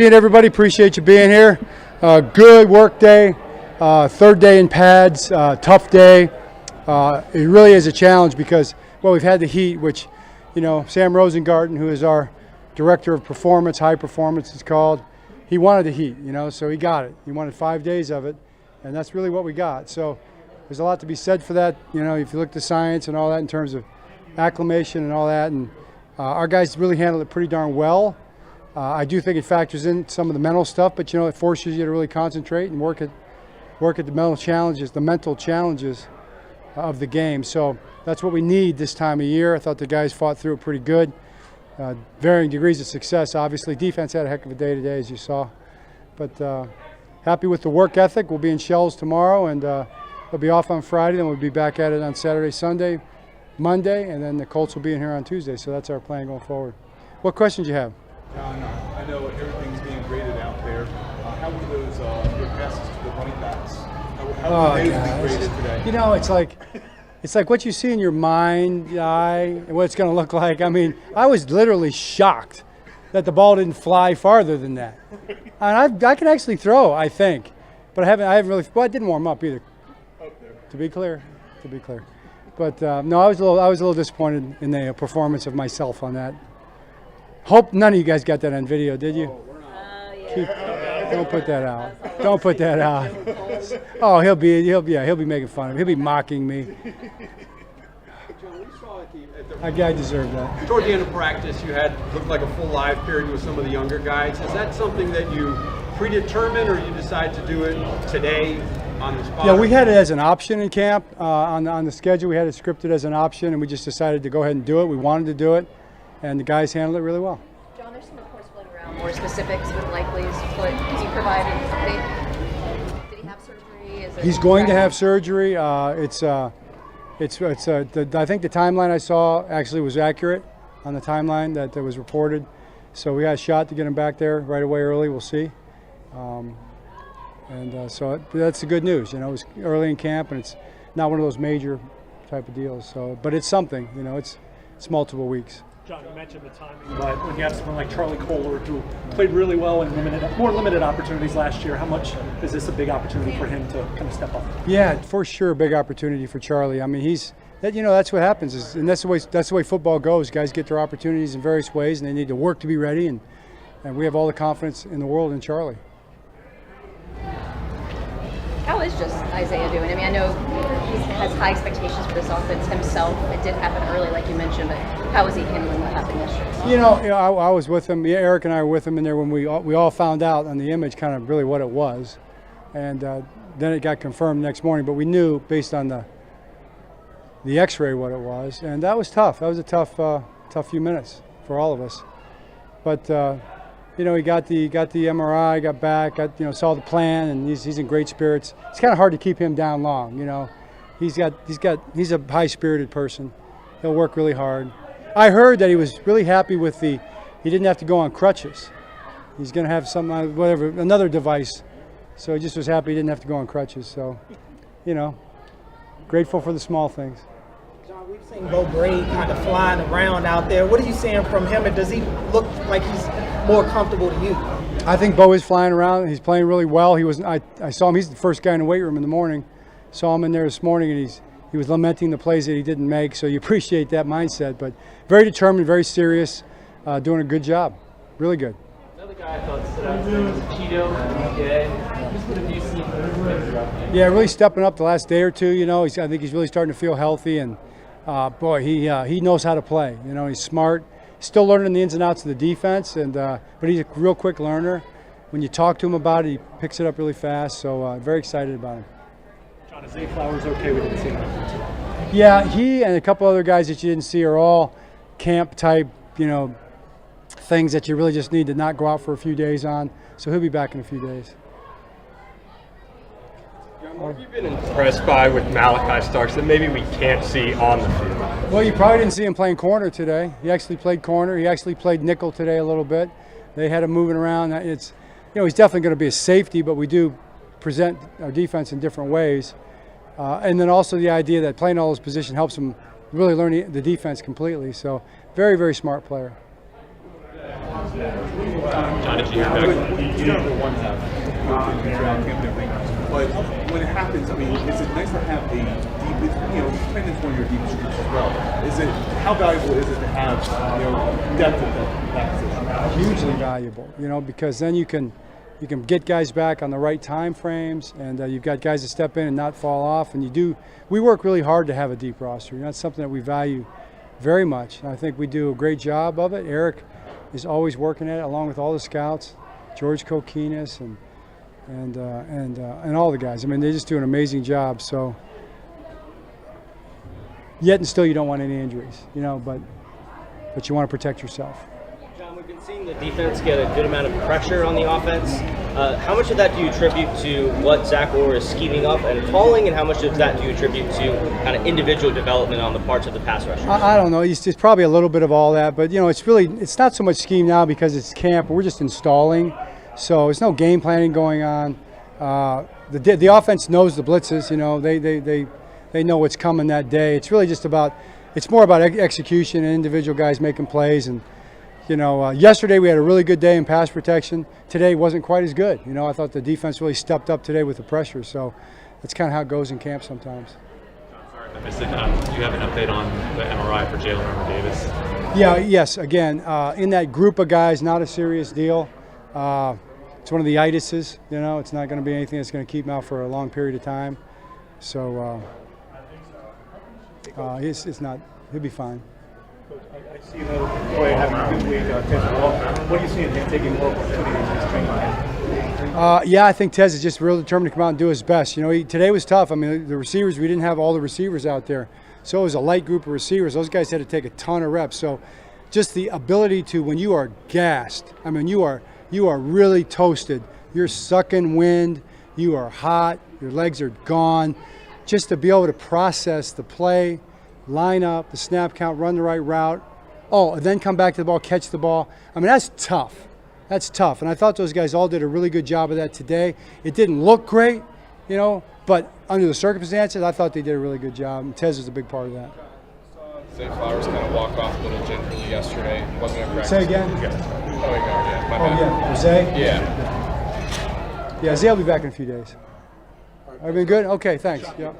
seeing everybody. Appreciate you being here. Good work day. Third day in pads. Tough day. It really is a challenge because, well, we've had the heat, which, you know, Sam Rosengarten, who is our director of performance, high performance it's called, he wanted the heat, you know, so he got it. He wanted 5 days of it, and that's really what we got. So there's a lot to be said for that, you know, if you look at the science and all that in terms of acclimation and all that. And our guys really handled it pretty darn well. I do think it factors in some of the mental stuff, but, you know, it forces you to really concentrate and work at the mental challenges of the game. So that's what we need this time of year. I thought the guys fought through it pretty good. Varying degrees of success, obviously. Defense had a heck of a day today, as you saw. But happy with the work ethic. We'll be in Shells tomorrow, and we'll be off on Friday. Then we'll be back at it on Saturday, Sunday, Monday, and then the Colts will be in here on Tuesday. So that's our plan going forward. What questions do you have? John, I know everything's being graded out there. How were those your passes to the running backs? How were they being graded today? You know, it's like what you see in your mind's eye and what it's going to look like. I mean, I was literally shocked that the ball didn't fly farther than that. And I can actually throw, I think, but I haven't really. Well, I didn't warm up either. To be clear. But no, I was a little disappointed in the performance of myself on that. Hope none of you guys got that on video, did you? Yeah. Don't put that out. Don't put that out. Oh, he'll be making fun of me. He'll be mocking me. John, we saw That guy deserved that. toward the end of practice, you looked like a full live period with some of the younger guys. Is that something that you predetermined, or you decide to do it today on the spot? Yeah, we had it as an option in camp. On the schedule, we had it scripted as an option, and we just decided to go ahead and do it. We wanted to do it, and the guys handled it really well. John, there's some reports floating around, more specifics with Likely's foot. Can you provide an update? Did he have surgery? He's going to have surgery. I think the timeline I saw actually was accurate on the timeline that was reported. So we got a shot to get him back there right away early. We'll see. So that's the good news. You know, it was early in camp, and it's not one of those major type of deals. So, but it's something. You know, it's multiple weeks. John, you mentioned the timing, but when you have someone like Charlie Kohler who played really well in more limited opportunities last year, how much is this a big opportunity for him to kind of step up? Yeah, for sure, a big opportunity for Charlie. I mean, that's what happens, and that's the way football goes. Guys get their opportunities in various ways, and they need to work to be ready. And we have all the confidence in the world in Charlie. How is just Isaiah doing? I mean, I know he has high expectations for this offense himself. It did happen early, like you mentioned, but how is he handling what happened yesterday? You know, I was with him. Eric and I were with him in there when we all found out on the image kind of really what it was, and then it got confirmed the next morning. But we knew based on the X-ray what it was, and that was tough. That was a tough few minutes for all of us. But you know, he got the MRI, got back, saw the plan, and he's in great spirits. It's kind of hard to keep him down long, you know. He's a high-spirited person. He'll work really hard. I heard that he was really happy with he didn't have to go on crutches. He's going to have another device. So he just was happy he didn't have to go on crutches. So, you know, grateful for the small things. John, we've seen Bo Braid kind of flying around out there. What are you seeing from him, and does he look like he's more comfortable to you? I think Bo is flying around. He's playing really well. I saw him. He's the first guy in the weight room in the morning. Saw him in there this morning, and he was lamenting the plays that he didn't make. So you appreciate that mindset. But very determined, very serious, doing a good job. Really good. Another guy I thought stood out today was Cheeto. What have you seen from him? Yeah, really stepping up the last day or two. You know, I think he's really starting to feel healthy, and boy, he knows how to play. You know, he's smart. Still learning the ins and outs of the defense, but he's a real quick learner. When you talk to him about it, he picks it up really fast. So very excited about him. John, is Zay Flowers okay? We didn't see him. Yeah, he and a couple other guys that you didn't see are all camp type, you know, things that you really just need to not go out for a few days on. So he'll be back in a few days. What have you been impressed by with Malachi Starks that maybe we can't see on the field? Well, you probably didn't see him playing corner today. He actually played corner. He actually played nickel today a little bit. They had him moving around. He's definitely going to be a safety, but we do present our defense in different ways. And then also the idea that playing all those positions helps him really learn the defense completely. So very, very smart player. John, did you hear back? You never want to have draft camp and everything. But when it happens, I mean, is it nice to have a deep, playing is one of your deepest groups as well. How valuable is it to have, depth at that position? Hugely valuable, because then you can get guys back on the right time frames, and you've got guys to step in and not fall off. And we work really hard to have a deep roster. That's something that we value very much. And I think we do a great job of it. Eric is always working at it, along with all the scouts, George Kokinis and all the guys. I mean, they just do an amazing job. So, yet and still, you don't want any injuries, but you want to protect yourself. John, we've been seeing the defense get a good amount of pressure on the offense. How much of that do you attribute to what Zach Orr is scheming up and calling, and how much of that do you attribute to kind of individual development on the parts of the pass rushers? I don't know. It's probably a little bit of all that, but it's not so much scheme now because it's camp. We're just installing, so there's no game planning going on. The offense knows the blitzes. They know what's coming that day. It's really just it's more about execution and individual guys making plays. And yesterday we had a really good day in pass protection. Today wasn't quite as good. I thought the defense really stepped up today with the pressure. So that's kind of how it goes in camp sometimes. Sorry if I missed it. Do you have an update on the MRI for Jalen Davis? Yes. Again, in that group of guys, not a serious deal. It's one of the itises. It's not going to be anything that's going to keep him out for a long period of time. So it's not. He'll be fine. Coach, I see another player having a good week, Tez Walker. What do you see in him taking more opportunities in his training camp? I think Tez is just really determined to come out and do his best. Today was tough. I mean, the receivers, we didn't have all the receivers out there. So it was a light group of receivers. Those guys had to take a ton of reps. So just the ability to, when you are gassed, I mean, you are really toasted. You're sucking wind. You are hot. Your legs are gone. Just to be able to process the play, line up, the snap count, run the right route. And then come back to the ball, catch the ball. I mean, that's tough. That's tough. And I thought those guys all did a really good job of that today. It didn't look great, but under the circumstances, I thought they did a really good job. And Tez was a big part of that. Zay Flowers kind of walk off a little gingerly yesterday. Wasn't a practice. Say again? Oh, yeah. My bad. Yeah. Zay? Yeah. Yeah, Zay will be back in a few days. Everything good? Okay, thanks. Yeah.